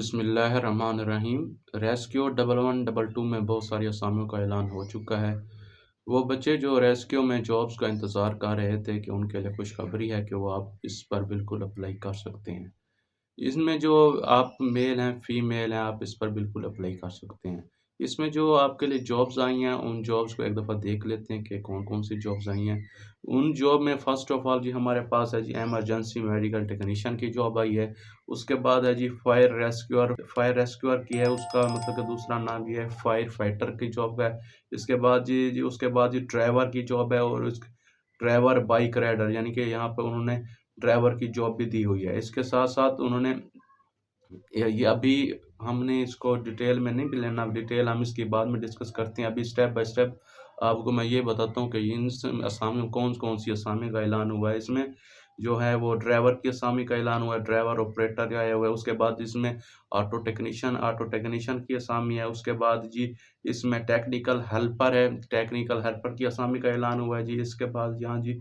बिस्मिल्लाहिर्रहमानिर्रहीम। रेस्क्यू 1112 में बहुत सारी असामियों का ऐलान हो चुका है। वो बच्चे जो रेस्क्यू में जॉब्स का इंतज़ार कर रहे थे कि उनके लिए खुशखबरी है कि वो आप इस पर बिल्कुल अप्लाई कर सकते हैं। इसमें जो आप मेल हैं, फीमेल हैं, आप इस पर बिल्कुल अप्लाई कर सकते हैं। इसमें जो आपके लिए जॉब्स आई हैं, उन जॉब्स को एक दफ़ा देख लेते हैं कि कौन-कौन सी जॉब्स आई हैं। उन जॉब में फ़र्स्ट ऑफ़ ऑल जी हमारे पास है जी इमरजेंसी मेडिकल टेक्नीशियन की जॉब आई है। उसके बाद है जी फायर रेस्क्यूअर की है, उसका मतलब कि दूसरा नाम ये है फायर फाइटर की जॉब है। इसके बाद उसके बाद जी ड्राइवर की जॉब है और उस ड्राइवर बाइक राइडर यानी कि यहाँ पे उन्होंने ड्राइवर की जॉब भी दी हुई है। इसके साथ-साथ उन्होंने ये अभी हमने इसको डिटेल में नहीं लेना, डिटेल हम इसकी बाद में डिस्कस करते हैं। अभी स्टेप बाय स्टेप आपको मैं ये बताता हूँ कि इन असामियों कौन-कौन सी असामी का ऐलान हुआ है। इसमें जो है वो ड्राइवर की असामी का ऐलान हुआ है, ड्राइवर ऑपरेटर आया हुआ है। उसके बाद इसमें ऑटो टेक्नीशियन की असामी है। उसके बाद जी इसमें टेक्निकल हेल्पर की असामी का ऐलान हुआ है जी। इसके बाद यहाँ जी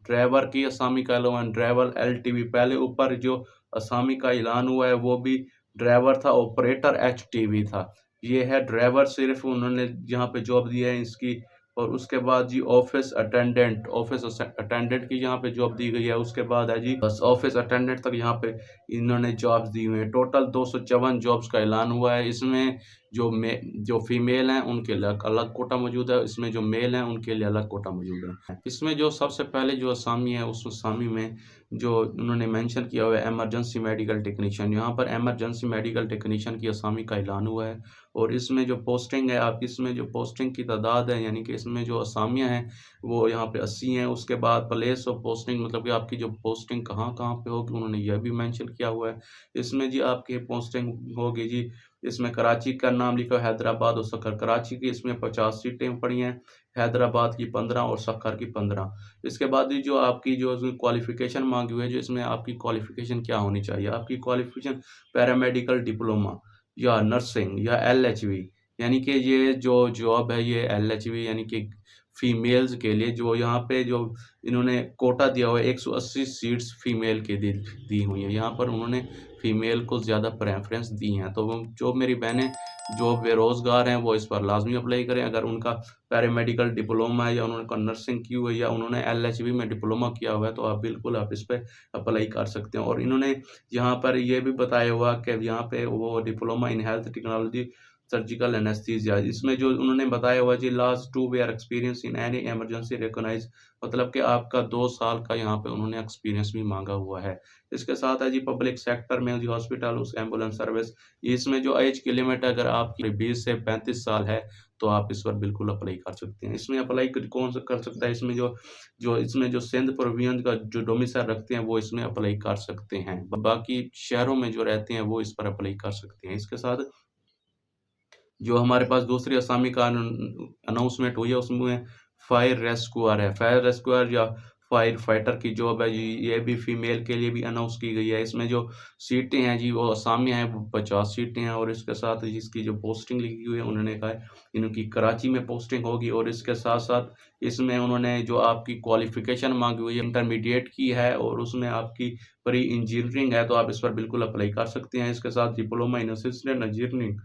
ड्राइवर की असामी का ऐलान, ड्राइवर एलटीवी पहले ऊपर जो असामी का ऐलान हुआ है वो भी ड्राइवर था, ऑपरेटर एचटीवी था। ये है ड्राइवर, सिर्फ़ उन्होंने यहाँ पे जॉब दी है इसकी। और उसके बाद जी ऑफ़िस अटेंडेंट की यहाँ पे जॉब दी गई है। उसके बाद है जी बस ऑफ़िस अटेंडेंट तक यहाँ पे इन्होंने जॉब्स दी हुई हैं। टोटल 254 जॉब्स का ऐलान हुआ है। इसमें जो फीमेल हैं उनके लिए अलग कोटा मौजूद है, इसमें जो मेल हैं उनके लिए अलग कोटा मौजूद है। इसमें जो सबसे पहले जो असामी है उस असामी में जो उन्होंने मेंशन किया हुआ है इमरजेंसी मेडिकल टेक्नीशियन, यहाँ पर इमरजेंसी मेडिकल टेक्नीशियन की असामी का ऐलान हुआ है। और इसमें जो पोस्टिंग है, आप इसमें जो पोस्टिंग की तादाद है यानी कि इसमें जो असामियाँ हैं वो यहाँ पे 80 हैं। उसके बाद प्लेस ऑफ पोस्टिंग मतलब कि आपकी जो पोस्टिंग कहाँ-कहाँ पे होगी उन्होंने यह भी मेंशन किया हुआ है। इसमें जी आपकी पोस्टिंग होगी जी, इसमें कराची का नाम लिखा है, हैदराबाद और सक्खर। कराची की इसमें 50 सीटें पड़ी हैं, हैदराबाद की 15 और सक्खर की 15। इसके बाद ये जो आपकी जो उसमें क्वालिफ़िकेशन माँगी हुई है, जो इसमें आपकी क्वालिफ़िकेशन क्या होनी चाहिए? आपकी क्वालिफ़िकेशन पैरामेडिकल डिप्लोमा या नर्सिंग या एलएचवी, यानी कि ये जो जॉब है ये एलएचवी यानी कि फीमेल्स के लिए जो यहाँ पे जो इन्होंने कोटा दिया हुआ है 180 सीट्स फीमेल के दी हुई हैं। यहाँ पर उन्होंने फीमेल को ज़्यादा प्रेफ़रेंस दी हैं। तो वो जो मेरी बहनें जो बेरोज़गार हैं वो इस पर लाज़मी अप्लाई करें। अगर उनका पैरामेडिकल डिप्लोमा है या उन्होंने नर्सिंग की हुई है या उन्होंने एलएचबी में डिप्लोमा किया हुआ है तो आप इस पे अप्लाई कर सकते हैं। और इन्होंने यहाँ पर ये भी बताया हुआ कि यहाँ पे वो diploma in health technology surgical anaesthesia, इसमें जो उन्होंने बताया हुआ जी last 2 year experience in any emergency recognised, मतलब कि आपका 2 साल का यहाँ पे उन्होंने एक्सपीरियंस भी माँगा हुआ है। इसके साथ है जी पब्लिक सेक्टर में जी हॉस्पिटल उस एम्बुलेंस सर्विस, इसमें जो एज की लिमिट है अगर आपकी 20 से 35 साल है तो आप इस पर बिल्कुल अप्लाई कर सकते हैं। इसमें अप्लाई क कौन सा कर सकता है? इसमें जो सिंध प्रोविंस का जो डोमिसाइल रखते हैं वो इसमें अप्लाई कर सकते हैं। बाकी शहरों में जो रहते हैं वो इस पर अप्लाई कर सकते हैं। इसके साथ जो हमारे पास दूसरी असामी का अनाउंसमेंट हुई है उसमें फायर रेस्क्यूअर है। फायर रेस्क्यूअर या फायर फाइटर की जॉब है जी, ये भी फीमेल के लिए भी अनाउंस की गई है। इसमें जो सीटें हैं जी वो असामियाँ हैं वो 50 सीटें हैं। और इसके साथ इसकी जो पोस्टिंग लिखी हुई है उन्होंने कहा है इनकी कराची में पोस्टिंग होगी। और इसके साथ-साथ इसमें उन्होंने जो आपकी क्वालिफ़िकेशन माँगी हुई है इंटरमीडिएट की है और उसमें आपकी प्री इंजीनियरिंग है तो आप इस पर बिल्कुल अप्लाई कर सकते हैं। इसके साथ डिप्लोमा इन असिस्टेंट इंजीनियरिंग,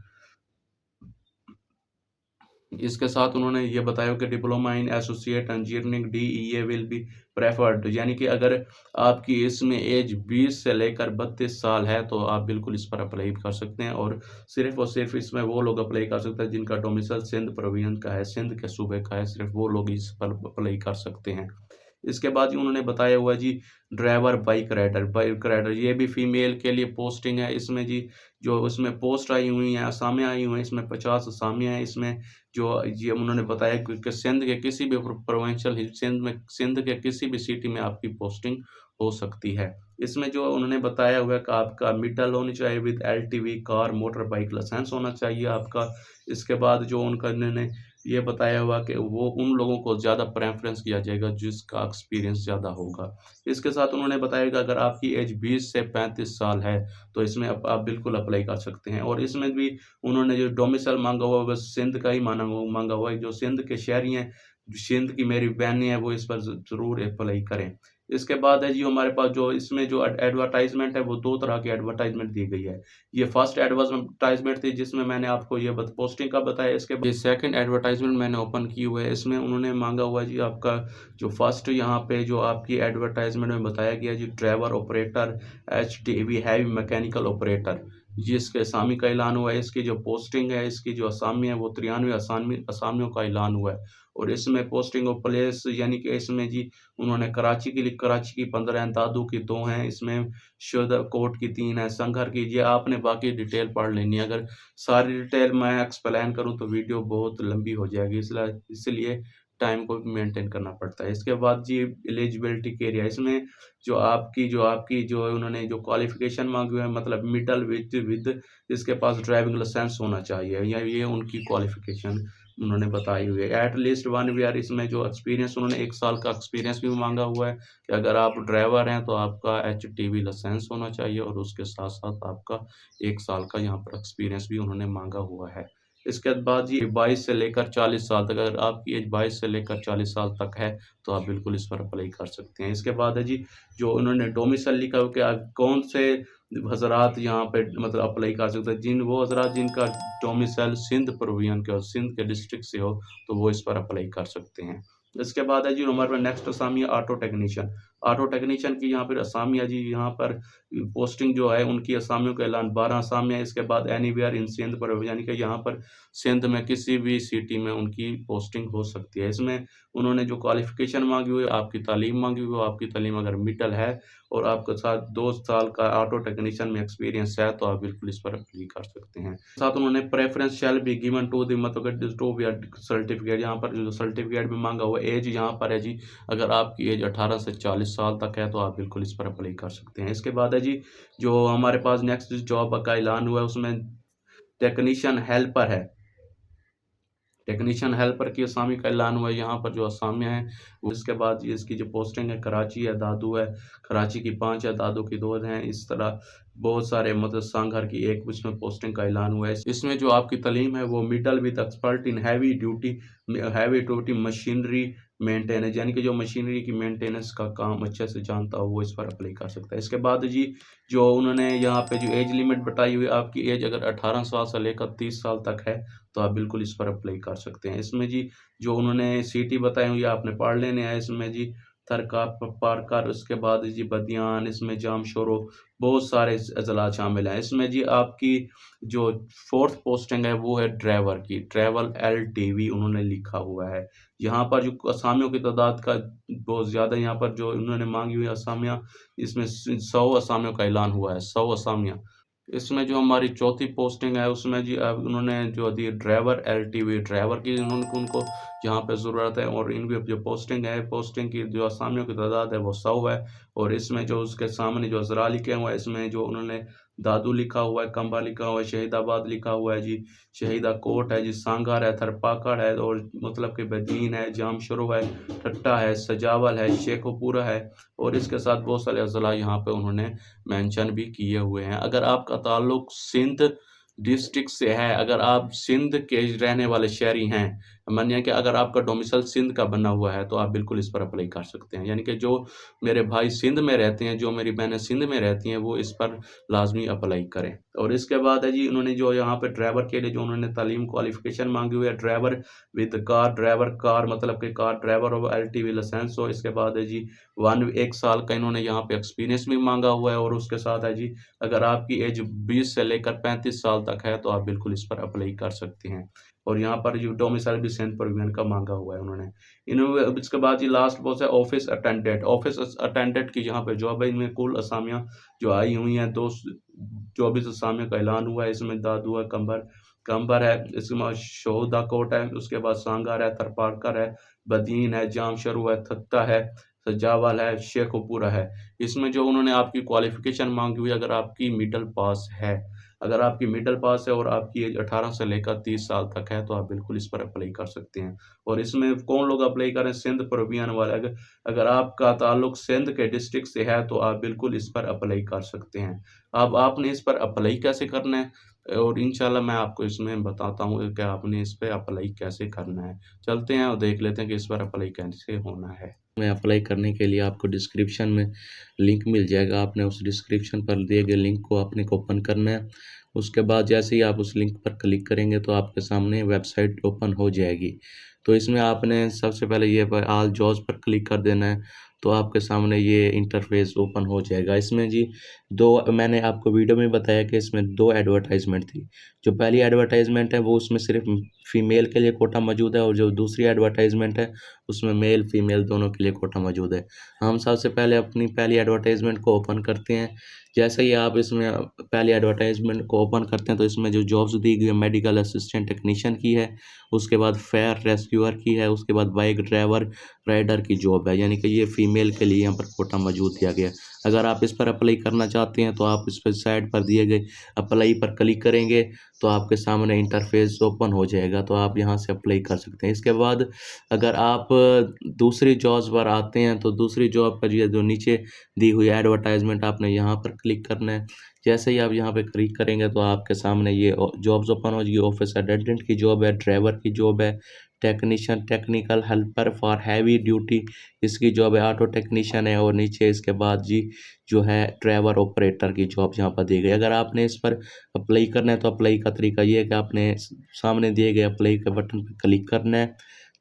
इसके साथ उन्होंने ये बताया कि diploma in associate engineering DEA will be preferred, यानी कि अगर आपकी इसमें एज 20 से लेकर 32 साल है तो आप बिल्कुल इस पर अप्लाई कर सकते हैं। और सिर्फ इसमें वो लोग अप्लाई कर सकते हैं जिनका डोमिसाइल सिंध प्रोविंस का है, सिंध के सूबे का है, सिर्फ वो लोग इस पर अप्लाई कर सकते हैं। इसके बाद जी उन्होंने बताया हुआ जी ड्राइवर बाइक राइडर ये भी फीमेल के लिए पोस्टिंग है। इसमें जी जो उसमें पोस्ट आई हुई हैं, असामियाँ आई हुई हैं, इसमें 50 असामियाँ हैं। इसमें जो ये उन्होंने बताया कि सिंध के किसी भी प्रोविंशियल सिंध के किसी भी सिटी में आपकी पोस्टिंग हो सकती है। इसमें जो उन्होंने बताया हुआ है कि आपका मिडल होनी चाहिए with LTV car motor bike licence होना चाहिए आपका। इसके बाद जो उनका उन्होंने ये बताया हुआ कि वो उन लोगों को ज़्यादा प्रेफ़रेंस किया जाएगा जिसका एक्सपीरियंस ज़्यादा होगा। इसके साथ उन्होंने बताया कि अगर आपकी एज 20 से 35 साल है तो इसमें आप बिल्कुल अप्लाई कर सकते हैं। और इसमें भी उन्होंने जो डोमिसाइल माँगा हुआ है बस सिंध का ही माँगा हुआ है। जो सिंध के शहरी हैं, सिंध की मेरी बहनें हैं वो इस पर ज़रूर अप्लाई करें। इसके बाद है जी हमारे पास जो इसमें जो एडवर्टाइज़मेंट है वो 2 तरह की एडवर्टाइज़मेंट दी गई है। ये फर्स्ट एडवर्टाइज़मेंट थी जिसमें मैंने आपको ये बत पोस्टिंग का बताया, इसके बाद ये सेकंड एडवर्टाइज़मेंट मैंने ओपन की हुई है। इसमें उन्होंने माँगा हुआ है जी आपका जो फर्स्ट यहाँ पे जो आपकी एडवर्टाइज़मेंट में बताया गया है जी driver operator HTV heavy mechanical operator, ये इसके असामी का ऐलान हुआ है। इसकी जो पोस्टिंग है, इसकी जो असामी है वो 93 असामियों का ऐलान हुआ है। और इसमें पोस्टिंग ऑफ प्लेस यानी कि इसमें जी उन्होंने कराची के लिए कराची की 15 हैं, दादू की 2 हैं, इसमें शहदाकोट की 3 हैं, संघर की ये आपने बाकी डिटेल पढ़ लेनी है। अगर सारी डिटेल मैं एक्सप्लेन करूँ तो वीडियो बहुत लंबी हो जाएगी, इसलिए टाइम को भी मेंटेन करना पड़ता है। इसके बाद जी एलिजिबिलिटी क्राइटेरिया, इसमें जो उन्होंने जो क्वालिफ़िकेशन माँगी हुई है मतलब मिडल विद इसके पास ड्राइविंग लाइसेंस होना चाहिए, या ये उनकी क्वालिफ़िकेशन उन्होंने बताई हुई है। एट लीस्ट 1 ईयर इसमें जो एक्सपीरियंस उन्होंने 1 साल का एक्सपीरियंस भी माँगा हुआ है कि अगर आप ड्राइवर हैं तो आपका एचटीवी लाइसेंस होना चाहिए और उसके साथ-साथ आपका 1 साल का यहाँ पर एक्सपीरियंस भी उन्होंने माँगा हुआ है। इसके बाद ये 22 से लेकर 40 साल तक, अगर आपकी एज 22 से लेकर 40 साल तक है, तो आप बिल्कुल इस पर अप्लाई कर सकते हैं। इसके बाद है जी, जो उन्होंने डोमिसाइल लिखा हो कि आप कौन से हज़रात यहाँ पे मतलब अप्लाई कर सकते हैं। वो हज़रात जिनका डोमिसाइल सिंध प्रोविज़न के हो, सिंध के डिस्ट्रिक्ट से हो, तो वो इस पर अप्लाई कर सकते हैं। इसके बाद है जी हमारे पास नेक्स्ट असामी है ऑटो टेक्नीशियन। ऑटो टेक्नीशियन की यहाँ पर असामी है जी, यहाँ पर पोस्टिंग जो है उनकी असामियों का ऐलान 12 असामियाँ, इसके बाद एनीवेयर इन सिंध पर यानी कि यहाँ पर सिंध में किसी भी सिटी में उनकी पोस्टिंग हो सकती है। इसमें उन्होंने जो क्वालिफ़िकेशन माँगी हुई है, आपकी तालीम माँगी हुई है, आपकी तालीम अगर मिडल है और आपके साथ 2 साल का ऑटो टेक्नीशियन में एक्सपीरियंस है, तो आप बिल्कुल इस पर अप्लाई कर सकते हैं। साथ उन्होंने preference shall be given to the मतलब टू बी सर्टिफ़िकेट, यहाँ पर जो सर्टिफ़िकेट भी माँगा हुआ है, ऐज यहाँ पर है जी, अगर आपकी ऐज 18 से 40 साल तक है, तो आप बिल्कुल इस पर अप्लाई कर सकते हैं। इसके बाद है जी, जो हमारे पास नेक्स्ट जॉब का ऐलान हुआ है, उसमें टेक्नीशियन हेल्पर है। टेक्नीशियन हेल्पर की असामी का ऐलान हुआ है, यहाँ पर जो असामियाँ हैं, उसके बाद ये इसकी जो पोस्टिंग है कराची है, दादू है, कराची की 5 है, दादू की 2 हैं, इस तरह बहुत सारे मतलब सांगहर की 1 उसमें पोस्टिंग का ऐलान हुआ है। इसमें जो आपकी तालीम है वो middle with expert in heavy duty machinery maintenance, यानी कि जो मशीनरी की मेंटेनेंस का काम अच्छे से जानता हो वो इस पर अप्लाई कर सकता है। इसके बाद जी, जो उन्होंने यहाँ पे जो एज लिमिट बताई हुई है, आपकी एज अगर 18 साल से लेकर 30 साल तक है, तो आप बिल्कुल इस पर अप्लाई कर सकते हैं। इसमें जी, जो उन्होंने सिटी बताई हुई है आपने पढ़ लेने हैं। इसमें जी थरका, पारकर, उसके बाद जी बदियान, इसमें जामशोरो, बहुत सारे अज़ला शामिल हैं। इसमें जी आपकी जो 4th पोस्टिंग है वो है ड्राइवर की, ट्रैवल एलटीवी उन्होंने लिखा हुआ है। यहाँ पर जो असामियों की तादाद का बहुत ज़्यादा, यहाँ पर जो उन्होंने माँगी हुई असामियाँ, इसमें 100 असामियों का ऐलान हुआ है, 100 असामियाँ। इसमें जो हमारी चौथी पोस्टिंग है उसमें जी उन्होंने जो दी ड्राइवर एलटीवी ड्राइवर की उनको यहाँ पे ज़रूरत है, और इनकी जो पोस्टिंग है, पोस्टिंग की जो असामियों की तादाद है वो 100 है। और इसमें जो उसके सामने जो अज़रा लिखे हुए हैं, इसमें जो उन्होंने दादू लिखा हुआ है, कंबा लिखा हुआ है, शहीदाबाद लिखा हुआ है जी, शहीदा कोट है जी, सांगार है, थरपाकड़ है, और मतलब कि बदीन है, जामशरो है, ठट्टा है, सजावल है, शेखोपुरा है, और इसके साथ बहुत सारे अज़ला यहाँ पे उन्होंने मेंशन भी किए हुए हैं। अगर आपका ताल्लुक सिंध डिस्ट्रिक्ट से है, अगर आप सिंध के रहने वाले शहरी हैं, मानिए कि अगर आपका डोमिसाइल सिंध का बना हुआ है, तो आप बिल्कुल इस पर अप्लाई कर सकते हैं। यानी कि जो मेरे भाई सिंध में रहते हैं, जो मेरी बहनें सिंध में रहती हैं, वो इस पर लाज़मी अप्लाई करें। और इसके बाद है जी, उन्होंने जो यहाँ पे ड्राइवर के लिए जो उन्होंने तालीम क्वालिफ़िकेशन माँगी हुई है, ड्राइवर कार मतलब कि कार ड्राइवर हो, एलटीवी लाइसेंस हो। इसके बाद है जी 1 साल का इन्होंने यहाँ पे एक्सपीरियंस भी माँगा हुआ है, और उसके साथ है जी, अगर आपकी एज 20 से लेकर 35 साल तक है, तो आप बिल्कुल इस पर अप्लाई कर सकते हैं। और यहाँ पर जो डोमिसाइल भी सेंध प्रोविज़न का माँगा हुआ है उन्होंने। इसके बाद जी लास्ट पोस्ट है ऑफ़िस अटेंडेंट। ऑफ़िस अटेंडेंट की यहाँ पे जॉब है, इनमें कुल असामियाँ जो आई हुई हैं 24 असामियों का ऐलान हुआ है। इसमें दादू है, कंबर है, इसके बाद शोदा कोट है, उसके बाद सांगार है, थरपारकर है, बदीन है, जामशरू है, थत्ता है, सजावल है, शेखोपुरा है। इसमें जो उन्होंने आपकी क्वालिफ़िकेशन माँगी हुई है, अगर आपकी मिडल पास है और आपकी एज 18 से लेकर 30 साल तक है, तो आप बिल्कुल इस पर अप्लाई कर सकते हैं। और इसमें कौन लोग अप्लाई करें? सिंध प्रोविज़न वाले। अगर आपका ताल्लुक सिंध के डिस्ट्रिक्ट से है, तो आप बिल्कुल इस पर अप्लाई कर सकते हैं। अब आपने इस पर अप्लाई कैसे करना है? और इंशाल्लाह मैं आपको इसमें बताता हूँ कि आपने इस पे अप्लाई कैसे करना है। चलते हैं और देख लेते हैं कि इस पर अप्लाई कैसे होना है। में अप्लाई करने के लिए आपको डिस्क्रिप्शन में लिंक मिल जाएगा, आपने उस डिस्क्रिप्शन पर दिए गए लिंक को आपने को ओपन करना है। उसके बाद जैसे ही आप उस लिंक पर क्लिक करेंगे तो आपके सामने वेबसाइट ओपन हो जाएगी। तो इसमें आपने सबसे पहले ये ऑल जॉब्स पर क्लिक कर देना है, तो आपके सामने ये इंटरफेस ओपन हो जाएगा। इसमें जी 2 मैंने आपको वीडियो में बताया कि इसमें 2 एडवर्टाइज़मेंट थी। जो पहली एडवर्टाइज़मेंट है वो उसमें सिर्फ़ फीमेल के लिए कोटा मौजूद है, और जो दूसरी एडवर्टाइज़मेंट है उसमें मेल फीमेल दोनों के लिए कोटा मौजूद है। हम सबसे पहले अपनी पहली एडवर्टाइज़मेंट को ओपन करते हैं। जैसे ही आप इसमें पहली एडवर्टाइज़मेंट को ओपन करते हैं तो इसमें जो जॉब्स दी गई है मेडिकल असिस्टेंट टेक्नीशियन की है, उसके बाद फायर रेस्क्यूअर की है, उसके बाद बाइक ड्राइवर राइडर की जॉब है, यानी कि ये फीमेल के लिए यहाँ पर कोटा मौजूद दिया गया है। अगर आप इस पर अप्लाई करना चाहते हैं तो आप इस पर साइड पर दिए गए अप्लाई पर क्लिक करेंगे तो आपके सामने इंटरफेस ओपन हो जाएगा, तो आप यहाँ से अप्लाई कर सकते हैं। इसके बाद अगर आप दूसरी जॉब्स पर आते हैं तो दूसरी जॉब पर ये जो नीचे दी हुई एडवर्टाइजमेंट आपने यहाँ पर क्लिक करना है। जैसे ही आप यहाँ पे क्लिक करेंगे तो आपके सामने ये जॉब्स ओपन हो जाएगी। ऑफिस अटेंडेंट की जॉब है, ड्राइवर की जॉब है, technician technical helper for heavy duty इसकी जॉब है, ऑटो टेक्नीशियन है, और नीचे इसके बाद जी जो है ड्राइवर ऑपरेटर की जॉब यहाँ पर दी गई। अगर आपने इस पर अप्लाई करना है तो अप्लाई का तरीका ये है कि आपने सामने दिए गए अप्लाई के बटन पर क्लिक करना है।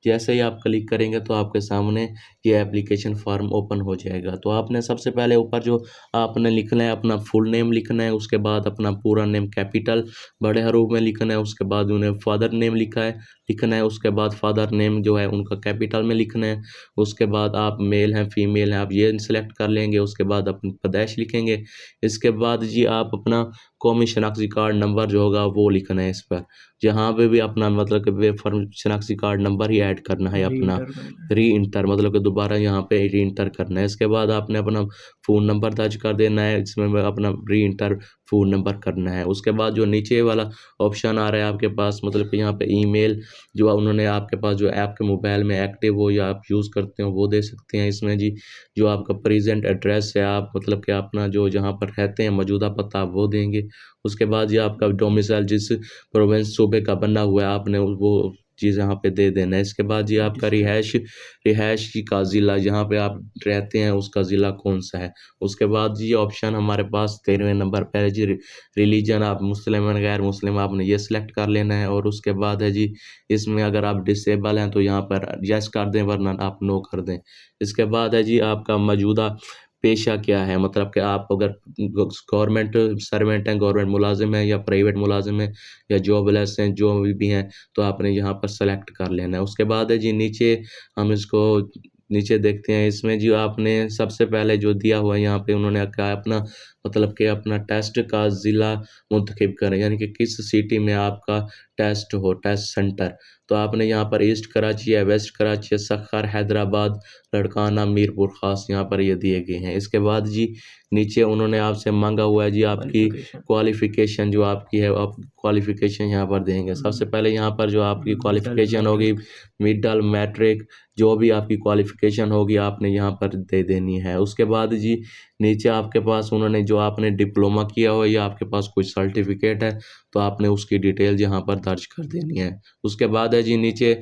जैसे ही आप क्लिक करेंगे तो आपके सामने ये एप्लीकेशन फॉर्म ओपन हो जाएगा। तो आपने सबसे पहले ऊपर जो आपने लिखना है अपना फुल नेम लिखना है, उसके बाद अपना पूरा नेम कैपिटल बड़े हरूफ में लिखना है, उसके बाद उन्हें फादर नेम लिखना है, उसके बाद फादर नेम जो है उनका कैपिटल में लिखना है। उसके बाद आप मेल हैं फीमेल हैं आप ये सिलेक्ट कर लेंगे, उसके बाद अपनी पैदाइश लिखेंगे। इसके बाद जी आप अपना कौमी शनाख्ती कार्ड नंबर जो होगा वो लिखना है इस पर। जहाँ पे भी अपना मतलब कि फर्म शनाख्ती कार्ड नंबर ही ऐड करना है, अपना री इंटर मतलब कि दोबारा यहाँ पे री इंटर करना है। इसके बाद आपने अपना फ़ोन नंबर दर्ज कर देना है, इसमें अपना री इंटर फ़ोन नंबर करना है। उसके बाद जो नीचे वाला ऑप्शन आ रहा है आपके पास मतलब कि यहाँ पे ईमेल जो उन्होंने आपके पास जो ऐप के मोबाइल में एक्टिव हो या आप यूज़ करते हो वो दे सकते हैं इसमें जी। जो आपका प्रेजेंट एड्रेस है आप मतलब कि अपना जो जहाँ पर रहते हैं मौजूदा पता आप वो देंगे। उसके बाद ये आपका डोमिसाइल जिस प्रोविंस सूबे का बना हुआ है आपने वो चीज़ यहाँ पे दे देना है। इसके बाद ये आपका रिहाइश का ज़िला जहाँ पे आप रहते हैं उसका ज़िला कौन-सा है। उसके बाद ये ऑप्शन हमारे पास 13वें नंबर पे है जी रिलीजन आप मुस्लिम हैं गैर मुस्लिम आपने ये सिलेक्ट कर लेना है। और उसके बाद है जी इसमें अगर आप डिसेबल हैं तो यहाँ पर येस कर दें वरना आप नो कर दें। इसके बाद है जी आपका मौजूदा पेशा क्या है, मतलब कि आप अगर गवर्नमेंट सर्वेंट हैं, गवर्नमेंट मुलाज़िम हैं या प्राइवेट मुलाज़िम हैं या जॉबलेस हैं, जो भी हैं, तो आपने यहाँ पर सेलेक्ट कर लेना है। उसके बाद है जी नीचे हम इसको नीचे देखते हैं, इसमें जो आपने सबसे पहले जो दिया हुआ है यहाँ पे उन्होंने कहा अपना मतलब कि अपना टेस्ट का ज़िला मुंतखब करें, यानी कि किस सिटी में आपका टेस्ट हो, टेस्ट सेंटर। तो आपने यहाँ पर ईस्ट कराची है, वेस्ट कराची है, सखर, हैदराबाद, लड़काना, मीरपुर ख़ास यहाँ पर ये दिए गए हैं। इसके बाद जी नीचे उन्होंने आपसे मांगा हुआ है जी आपकी क्वालिफ़िकेशन जो आपकी है, आप क्वालिफ़िकेशन यहाँ पर देंगे। सबसे पहले यहाँ पर जो आपकी क्वालिफ़िकेशन होगी मिडल, मैट्रिक जो भी आपकी क्वालिफ़िकेशन होगी आपने यहाँ पर दे देनी है। उसके बाद जी नीचे आपके पास उन्होंने जो आपने डिप्लोमा किया हो या आपके पास कोई सर्टिफ़िकेट है तो आपने उसकी डिटेल यहाँ पर दर्ज कर देनी है। उसके बाद है जी नीचे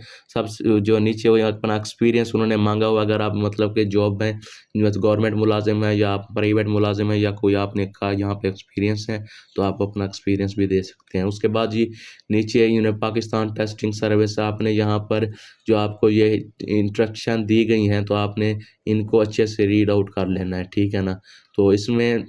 जो नीचे वो अपना एक्सपीरियंस उन्होंने मांगा हुआ, अगर आप मतलब कि जॉब में गवर्नमेंट मुलाजिम है या आप प्राइवेट मुलाजिम है या कोई आपने का यहाँ पे एक्सपीरियंस है तो आप अपना एक्सपीरियंस भी दे सकते हैं। उसके बाद जी नीचे यूनियन पाकिस्तान टेस्टिंग सर्विस आपने यहाँ पर जो आपको ये इंस्ट्रक्शन दी गई हैं तो आपने इनको अच्छे से रीड आउट कर लेना है, ठीक है ना। तो इसमें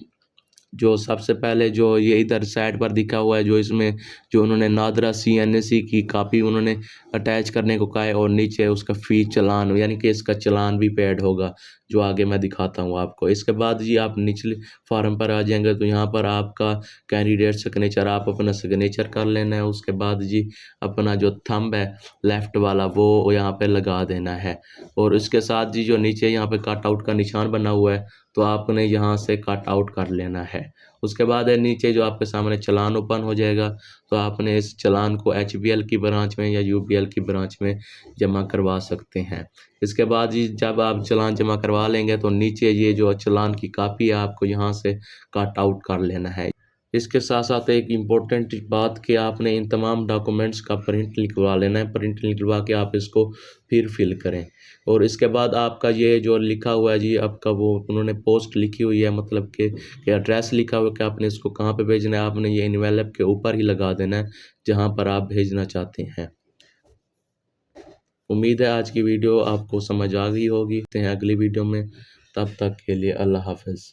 जो सबसे पहले जो ये इधर साइड पर दिखा हुआ है जो इसमें जो उन्होंने नादरा CNSE की कॉपी उन्होंने अटैच करने को कहा है, और नीचे उसका फ़ी चालान यानी कि इसका चालान भी पेड होगा जो आगे मैं दिखाता हूँ आपको। इसके बाद जी आप निचले फॉर्म पर आ जाएंगे तो यहाँ पर आपका कैंडिडेट सिग्नेचर आप अपना सिग्नेचर कर लेना है। उसके बाद जी अपना जो थंब है लेफ़्ट वाला वो यहाँ पे लगा देना है, और इसके साथ जी जो नीचे यहाँ पे कट आउट का निशान बना हुआ है तो आपने यहाँ से कट आउट कर लेना है। उसके बाद है नीचे जो आपके सामने चालान ओपन हो जाएगा तो आपने इस चालान को HBL की ब्रांच में या UBL की ब्रांच में जमा करवा सकते हैं। इसके बाद ही जब आप चालान जमा करवा लेंगे तो नीचे ये जो चालान की कॉपी है आपको यहाँ से कट आउट कर लेना है। इसके साथ साथ एक इम्पोर्टेंट बात कि आपने इन तमाम डॉक्यूमेंट्स का प्रिंट निकलवा लेना है। प्रिंट निकलवा के आप इसको फिर फिल करें और इसके बाद आपका ये जो लिखा हुआ है जी, आपका वो उन्होंने पोस्ट लिखी हुई है, मतलब कि एड्रेस लिखा हुआ है कि आपने इसको कहाँ पे भेजना है। आपने ये इन्वेलप के ऊपर ही लगा देना है जहाँ पर आप भेजना चाहते हैं। उम्मीद है आज की वीडियो आपको समझ आ गई होगी। मिलते हैं अगली वीडियो में, तब तक के लिए अल्लाह हाफ़िज़।